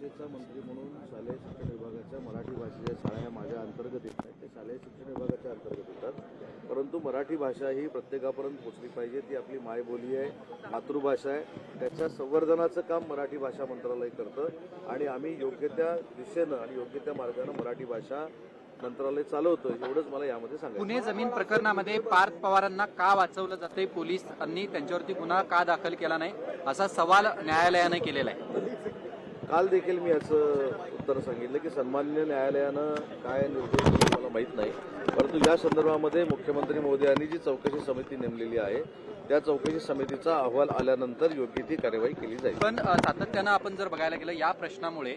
भाषेचा मंत्री म्हणून शालेय शिक्षण विभागाच्या मराठी भाषेच्या शाळा माझ्या अंतर्गत येत नाहीत, ते शालेय शिक्षण विभागाच्या अंतर्गत येतात. परंतु मराठी भाषा ही प्रत्येकापर्यंत पोहोचली पाहिजे, ती आपली मायबोली आहे, मातृभाषा आहे. त्याच्या संवर्धनाचं काम मराठी भाषा मंत्रालय करतं आणि आम्ही योग्य त्या दिशेनं आणि योग्य त्या मार्गानं मराठी भाषा मंत्रालय चालवतं, एवढंच मला यामध्ये सांगायचं. पुणे जमीन प्रकरणामध्ये पार्थ पवारांना का वाचवलं जातंय, पोलिसांनी त्यांच्यावरती गुन्हा का दाखल केला नाही, असा सवाल न्यायालयाने केलेला आहे. काल देखील मी याचं उत्तर सांगितलं की सन्माननीय न्यायालयानं काय निर्देश दिले मला माहीत नाही, परंतु या संदर्भामध्ये मुख्यमंत्री महोदयांनी जी चौकशी समिती नेमलेली आहे त्या चौकशी समितीचा अहवाल आल्यानंतर योग्य ती कार्यवाही केली जाईल. पण सातत्यानं आपण जर बघायला गेलं या प्रश्नामुळे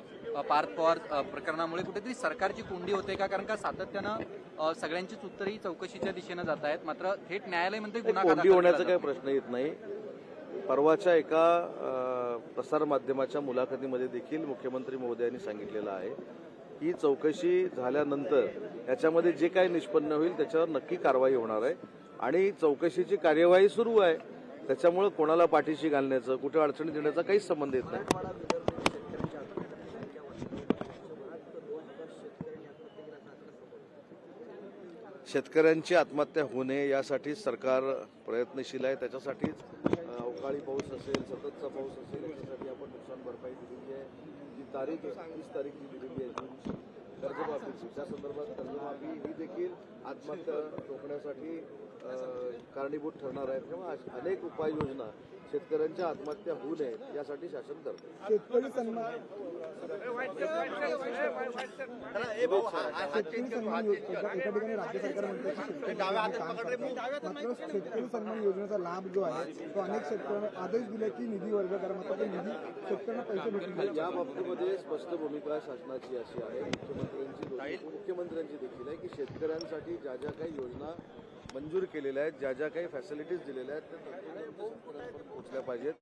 पार्थ पवार प्रकरणामुळे कुठेतरी सरकारची कोंडी होते का? कारण का सातत्यानं सगळ्यांचीच उत्तरे ही चौकशीच्या दिशेनं जात आहेत, मात्र थेट न्यायालय म्हणते गुन्हा कोंडी होण्याचा काही प्रश्न येत नाही. परवाच्या एका प्रसार माध्यमाच्या मुलाखतीमध्ये देखील मुख्यमंत्री महोदयांनी सांगितलेलं आहे की चौकशी झाल्यानंतर याच्यामध्ये जे काही निष्पन्न होईल त्याच्यावर नक्की कारवाई होणार आहे आणि चौकशीची कार्यवाही सुरू आहे. त्याच्यामुळे कोणाला पाठीशी घालण्याचं, कुठे अडचणी देण्याचा काहीच संबंध येत नाही. शेतकऱ्यांची आत्महत्या होऊ नये यासाठी सरकार प्रयत्नशील आहे. त्याच्यासाठीच अवकाळी पाऊस असेल, सततचा पाऊस असेल, याच्यासाठी आपण नुकसान भरपाई दिलेली आहे. जी तारीख 31 तारीख दिलेली आहे जूनची कर्जमाफीची, त्या संदर्भात कर्जमाफी ही देखील आत्महत्या रोखण्यासाठी कारणीभूत ठरणार आहे. तेव्हा अनेक उपाययोजना शेतकऱ्यांच्या आत्महत्या होऊ नये यासाठी शासन करतं. शेतकरी सन्मान एका ठिकाणी राज्य सरकार म्हणतं मात्र शेतकरी सन्मान योजनेचा लाभ जो आहे तो अनेक शेतकऱ्यांना आदेश दिले की निधी वर्ग करा, मात्र तो निधी शेतकऱ्यांना पैसे भेटले. या बाबतीमध्ये स्पष्ट भूमिका शासनाची अशी आहे, मुख्यमंत्र्यांची देखील आहे की शेतकऱ्यांसाठी ज्या ज्या काही योजना मंजूर केलेल्या आहेत, ज्या ज्या काही फॅसिलिटीज दिलेल्या आहेत त्या शेतकऱ्यांपर्यंत पोहोचल्या पाहिजेत.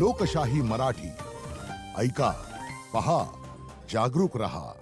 लोकशाही मराठी ऐका, पहा, जागरूक रहा.